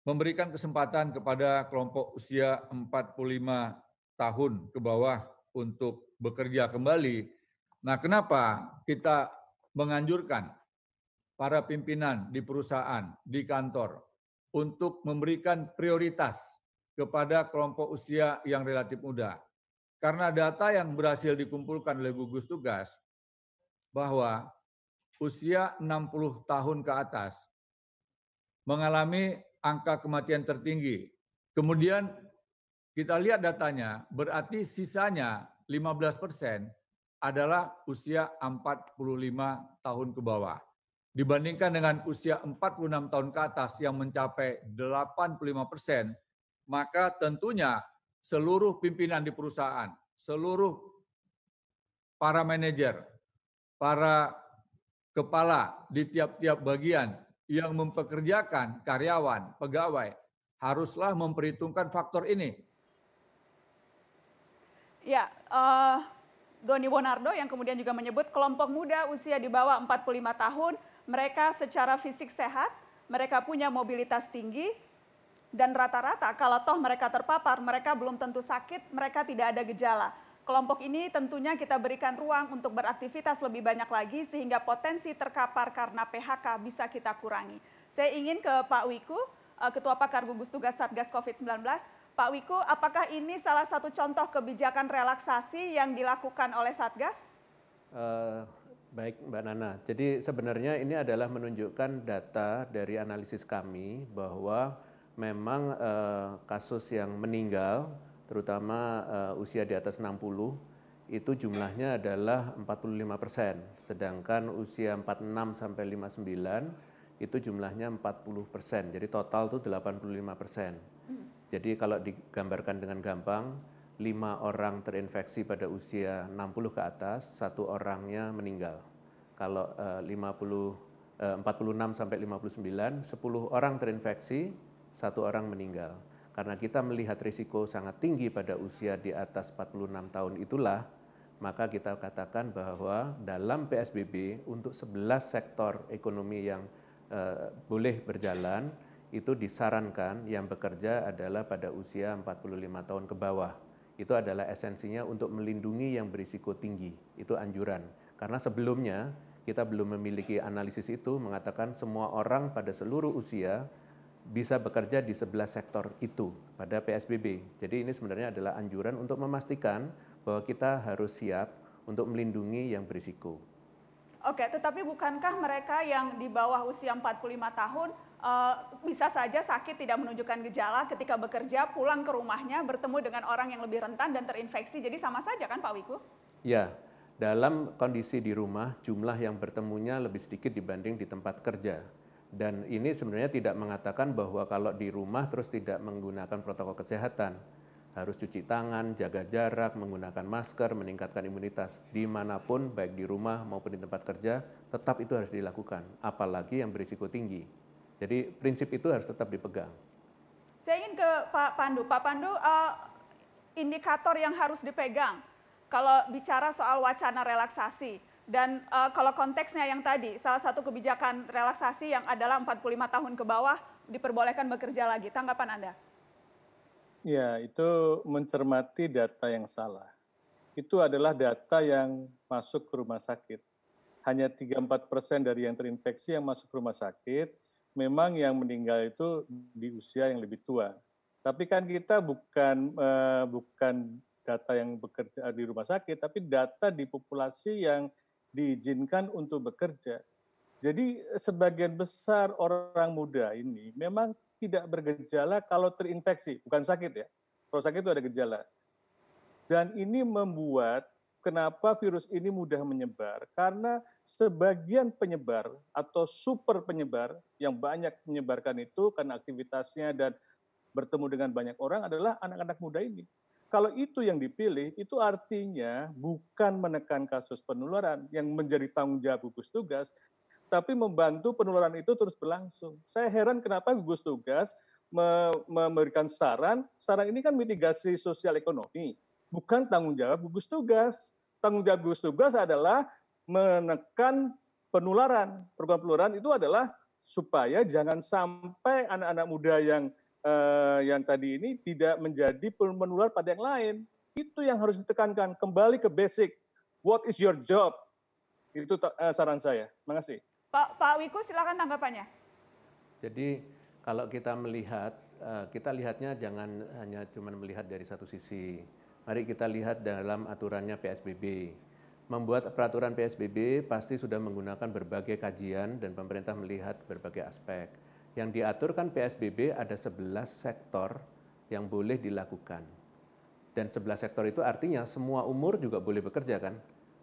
memberikan kesempatan kepada kelompok usia 45 tahun ke bawah untuk bekerja kembali. Nah, kenapa kita menganjurkan para pimpinan di perusahaan, di kantor, untuk memberikan prioritas kepada kelompok usia yang relatif muda? Karena data yang berhasil dikumpulkan oleh gugus tugas bahwa usia 60 tahun ke atas mengalami angka kematian tertinggi. Kemudian kita lihat datanya, berarti sisanya 15% adalah usia 45 tahun ke bawah. Dibandingkan dengan usia 46 tahun ke atas yang mencapai 85%, maka tentunya seluruh pimpinan di perusahaan, seluruh para manajer, para kepala di tiap-tiap bagian yang mempekerjakan karyawan, pegawai, haruslah memperhitungkan faktor ini. Ya, Doni Bonardo yang kemudian juga menyebut kelompok muda usia di bawah 45 tahun, mereka secara fisik sehat, mereka punya mobilitas tinggi, dan rata-rata kalau toh mereka terpapar, mereka belum tentu sakit, mereka tidak ada gejala. Kelompok ini tentunya kita berikan ruang untuk beraktivitas lebih banyak lagi sehingga potensi terkapar karena PHK bisa kita kurangi. Saya ingin ke Pak Wiku, Ketua Pakar Gugus Tugas Satgas COVID-19. Pak Wiku, apakah ini salah satu contoh kebijakan relaksasi yang dilakukan oleh Satgas? Baik Mbak Nana, jadi sebenarnya ini adalah menunjukkan data dari analisis kami bahwa memang kasus yang meninggal, terutama usia di atas 60, itu jumlahnya adalah 45%, sedangkan usia 46 sampai 59 itu jumlahnya 40%, jadi total itu 85%. Jadi kalau digambarkan dengan gampang, 5 orang terinfeksi pada usia 60 ke atas, 1 orangnya meninggal. Kalau 46 sampai 59, 10 orang terinfeksi, 1 orang meninggal. Karena kita melihat risiko sangat tinggi pada usia di atas 46 tahun itulah, maka kita katakan bahwa dalam PSBB untuk 11 sektor ekonomi yang boleh berjalan, itu disarankan yang bekerja adalah pada usia 45 tahun ke bawah. Itu adalah esensinya untuk melindungi yang berisiko tinggi, itu anjuran. Karena sebelumnya kita belum memiliki analisis itu mengatakan semua orang pada seluruh usia bisa bekerja di 11 sektor itu pada PSBB. Jadi ini sebenarnya adalah anjuran untuk memastikan bahwa kita harus siap untuk melindungi yang berisiko. Oke, tetapi bukankah mereka yang di bawah usia 45 tahun bisa saja sakit tidak menunjukkan gejala ketika bekerja, pulang ke rumahnya, bertemu dengan orang yang lebih rentan dan terinfeksi, jadi sama saja kan Pak Wiku? Ya, dalam kondisi di rumah jumlah yang bertemunya lebih sedikit dibanding di tempat kerja. Dan ini sebenarnya tidak mengatakan bahwa kalau di rumah terus tidak menggunakan protokol kesehatan. Harus cuci tangan, jaga jarak, menggunakan masker, meningkatkan imunitas. Dimanapun, baik di rumah maupun di tempat kerja, tetap itu harus dilakukan. Apalagi yang berisiko tinggi. Jadi prinsip itu harus tetap dipegang. Saya ingin ke Pak Pandu. Pak Pandu, indikator yang harus dipegang kalau bicara soal wacana relaksasi. Dan kalau konteksnya yang tadi, salah satu kebijakan relaksasi yang adalah 45 tahun ke bawah diperbolehkan bekerja lagi. Tanggapan Anda? Ya, itu mencermati data yang salah. Itu adalah data yang masuk ke rumah sakit. Hanya 3-4% dari yang terinfeksi yang masuk ke rumah sakit, memang yang meninggal itu di usia yang lebih tua. Tapi kan kita bukan data yang bekerja di rumah sakit, tapi data di populasi yang diizinkan untuk bekerja. Jadi sebagian besar orang muda ini memang tidak bergejala kalau terinfeksi, bukan sakit ya. Kalau sakit itu ada gejala. Dan ini membuat kenapa virus ini mudah menyebar, karena sebagian penyebar atau super penyebar yang banyak menyebarkan itu karena aktivitasnya dan bertemu dengan banyak orang adalah anak-anak muda ini. Kalau itu yang dipilih, itu artinya bukan menekan kasus penularan yang menjadi tanggung jawab gugus tugas, tapi membantu penularan itu terus berlangsung. Saya heran kenapa gugus tugas memberikan saran ini kan mitigasi sosial ekonomi, bukan tanggung jawab gugus tugas. Tanggung jawab gugus tugas adalah menekan penularan. Program penularan itu adalah supaya jangan sampai anak-anak muda yang tadi ini tidak menjadi penular pada yang lain. Itu yang harus ditekankan, kembali ke basic. What is your job? Itu saran saya. Terima kasih. Pak Wiku, silakan tanggapannya. Jadi kalau kita melihat, kita lihatnya jangan hanya cuma melihat dari satu sisi. Mari kita lihat dalam aturannya PSBB. Membuat peraturan PSBB pasti sudah menggunakan berbagai kajian dan pemerintah melihat berbagai aspek. Yang diatur kan PSBB ada 11 sektor yang boleh dilakukan. Dan 11 sektor itu artinya semua umur juga boleh bekerja kan.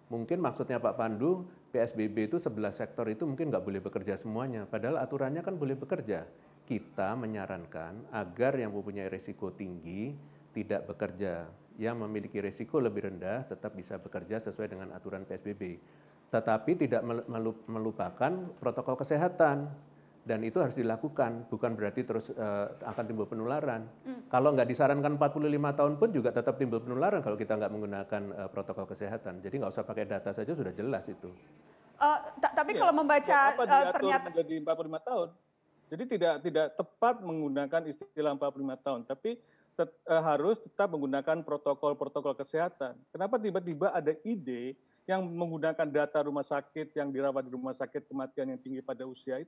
Mungkin maksudnya Pak Pandu, PSBB itu 11 sektor itu mungkin nggak boleh bekerja semuanya. Padahal aturannya kan boleh bekerja. Kita menyarankan agar yang mempunyai risiko tinggi tidak bekerja. Yang memiliki risiko lebih rendah tetap bisa bekerja sesuai dengan aturan PSBB. Tetapi tidak melupakan protokol kesehatan. Dan itu harus dilakukan, bukan berarti terus akan timbul penularan. Kalau nggak disarankan 45 tahun pun juga tetap timbul penularan kalau kita nggak menggunakan protokol kesehatan. Jadi nggak usah pakai data saja, sudah jelas itu. Tapi kalau membaca pernyataan menjadi 45 tahun, jadi tidak tepat menggunakan istilah 45 tahun, tapi harus tetap menggunakan protokol kesehatan. Kenapa tiba-tiba ada ide yang menggunakan data rumah sakit yang dirawat di rumah sakit kematian yang tinggi pada usia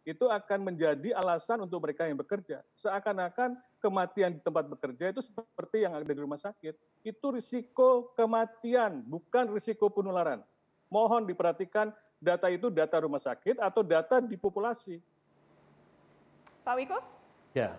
itu akan menjadi alasan untuk mereka yang bekerja. Seakan-akan kematian di tempat bekerja itu seperti yang ada di rumah sakit. Itu risiko kematian, bukan risiko penularan. Mohon diperhatikan data itu data rumah sakit atau data di populasi. Pak Wiku? Ya,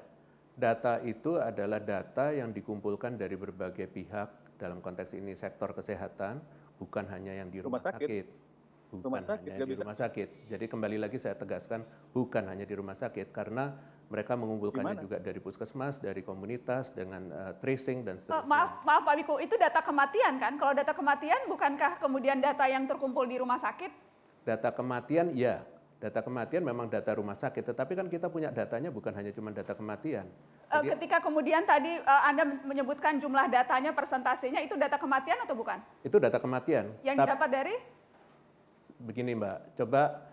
data itu adalah data yang dikumpulkan dari berbagai pihak, dalam konteks ini sektor kesehatan, bukan hanya yang di rumah sakit. Bukan hanya di rumah sakit. Jadi kembali lagi saya tegaskan, bukan hanya di rumah sakit, karena mereka mengumpulkannya juga dari puskesmas, dari komunitas, dengan tracing dan seterusnya. Maaf Pak Wiku, itu data kematian kan? Kalau data kematian, bukankah kemudian data yang terkumpul di rumah sakit? Data kematian, ya. Data kematian memang data rumah sakit, tetapi kan kita punya datanya bukan hanya cuma data kematian. Jadi, ketika kemudian tadi Anda menyebutkan jumlah datanya, persentasenya, itu data kematian atau bukan? Itu data kematian. Yang didapat dari? Begini Mbak, coba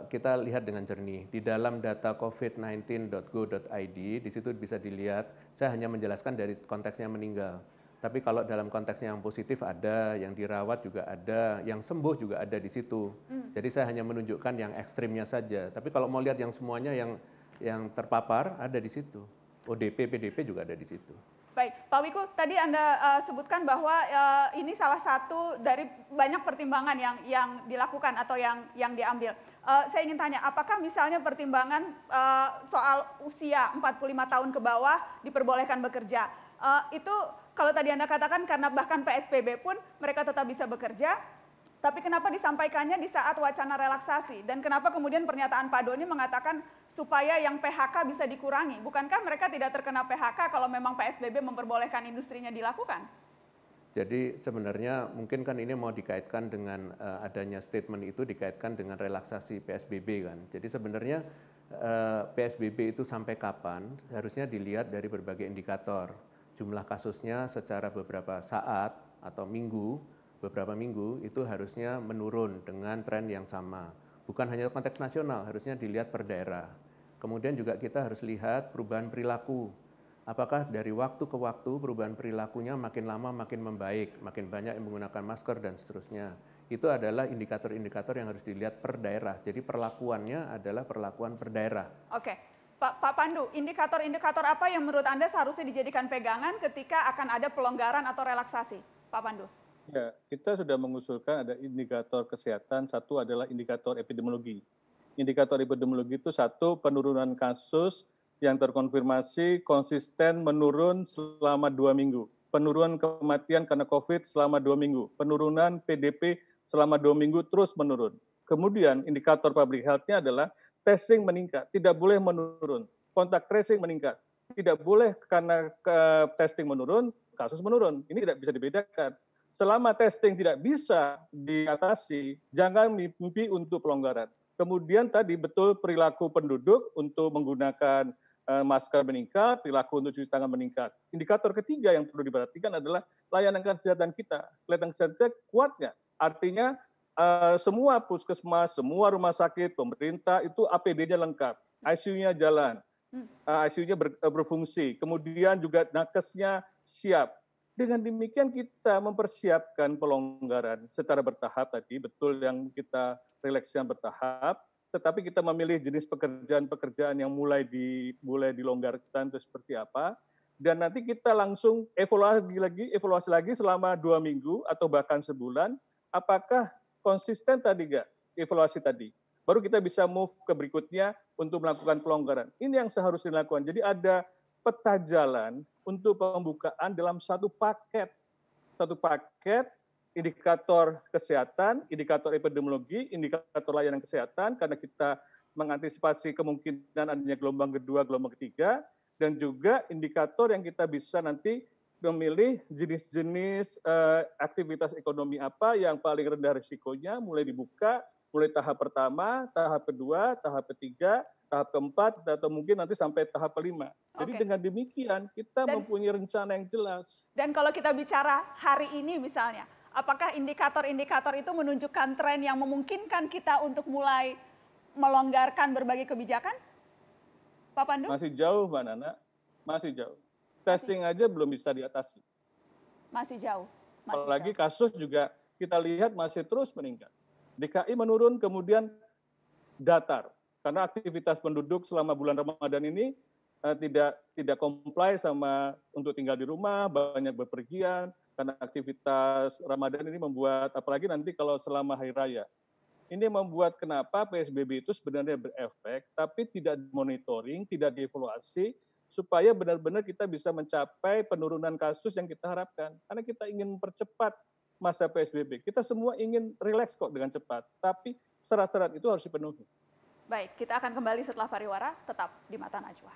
kita lihat dengan jernih. Di dalam data covid19.go.id, di situ bisa dilihat, saya hanya menjelaskan dari konteksnya meninggal. Tapi kalau dalam konteksnya yang positif ada, yang dirawat juga ada, yang sembuh juga ada di situ. Jadi saya hanya menunjukkan yang ekstrimnya saja. Tapi kalau mau lihat yang semuanya yang terpapar ada di situ. ODP, PDP juga ada di situ. Baik, Pak Wiku, tadi Anda sebutkan bahwa ini salah satu dari banyak pertimbangan yang dilakukan atau yang diambil. Saya ingin tanya, apakah misalnya pertimbangan soal usia 45 tahun ke bawah diperbolehkan bekerja, itu kalau tadi Anda katakan karena bahkan PSBB pun mereka tetap bisa bekerja, tapi kenapa disampaikannya di saat wacana relaksasi? Dan kenapa kemudian pernyataan Pak Doni mengatakan supaya yang PHK bisa dikurangi? Bukankah mereka tidak terkena PHK kalau memang PSBB memperbolehkan industrinya dilakukan? Jadi sebenarnya mungkin kan ini mau dikaitkan dengan adanya statement itu dikaitkan dengan relaksasi PSBB kan. Jadi sebenarnya PSBB itu sampai kapan harusnya dilihat dari berbagai indikator. Jumlah kasusnya secara beberapa saat atau beberapa minggu itu harusnya menurun dengan tren yang sama. Bukan hanya konteks nasional, harusnya dilihat per daerah. Kemudian juga kita harus lihat perubahan perilaku. Apakah dari waktu ke waktu perubahan perilakunya makin lama makin membaik, makin banyak yang menggunakan masker dan seterusnya. Itu adalah indikator-indikator yang harus dilihat per daerah. Jadi perlakuannya adalah perlakuan per daerah. Oke. Pak Pandu, indikator-indikator apa yang menurut Anda seharusnya dijadikan pegangan ketika akan ada pelonggaran atau relaksasi? Pak Pandu. Ya, kita sudah mengusulkan ada indikator kesehatan, satu adalah indikator epidemiologi. Indikator epidemiologi itu satu, penurunan kasus yang terkonfirmasi konsisten menurun selama 2 minggu. Penurunan kematian karena COVID selama 2 minggu. Penurunan PDP selama 2 minggu terus menurun. Kemudian indikator public health-nya adalah testing meningkat, tidak boleh menurun. Kontak tracing meningkat, tidak boleh karena testing menurun, kasus menurun. Ini tidak bisa dibedakan. Selama testing tidak bisa diatasi, jangan mimpi untuk pelonggaran. Kemudian tadi betul perilaku penduduk untuk menggunakan masker meningkat, perilaku untuk cuci tangan meningkat. Indikator ketiga yang perlu diperhatikan adalah layanan kesehatan kita. Layanan kesehatan kuatnya, artinya semua puskesmas, semua rumah sakit, pemerintah itu APD-nya lengkap, ICU-nya jalan, ICU-nya berfungsi, kemudian juga nakesnya siap. Dengan demikian kita mempersiapkan pelonggaran secara bertahap tadi, betul yang kita relaksnya bertahap, tetapi kita memilih jenis pekerjaan-pekerjaan yang mulai dilonggarkan itu seperti apa, dan nanti kita langsung evaluasi lagi selama 2 minggu atau bahkan sebulan, apakah konsisten tadi nggak evaluasi tadi. Baru kita bisa move ke berikutnya untuk melakukan pelonggaran. Ini yang seharusnya dilakukan. Jadi ada peta jalan untuk pembukaan dalam satu paket. Satu paket indikator kesehatan, indikator epidemiologi, indikator layanan kesehatan, karena kita mengantisipasi kemungkinan adanya gelombang kedua, gelombang ketiga, dan juga indikator yang kita bisa nanti memilih jenis-jenis aktivitas ekonomi apa yang paling rendah risikonya, mulai dibuka, mulai tahap pertama, tahap kedua, tahap ketiga, tahap keempat, atau mungkin nanti sampai tahap kelima. Jadi dengan demikian kita mempunyai rencana yang jelas. Dan kalau kita bicara hari ini misalnya, apakah indikator-indikator itu menunjukkan tren yang memungkinkan kita untuk mulai melonggarkan berbagai kebijakan? Pak Pandu? Masih jauh, Mbak Nana. Masih jauh. Testing aja belum bisa diatasi. Masih jauh. Apalagi kasus juga kita lihat masih terus meningkat. DKI menurun kemudian datar. Karena aktivitas penduduk selama bulan Ramadan ini tidak comply sama untuk tinggal di rumah, banyak bepergian, karena aktivitas Ramadan ini membuat, apalagi nanti kalau selama Hari Raya, ini membuat kenapa PSBB itu sebenarnya berefek, tapi tidak monitoring, tidak dievaluasi, supaya benar-benar kita bisa mencapai penurunan kasus yang kita harapkan. Karena kita ingin mempercepat masa PSBB. Kita semua ingin rileks kok dengan cepat, tapi syarat-syarat itu harus dipenuhi. Baik, kita akan kembali setelah pariwara, tetap di Mata Najwa.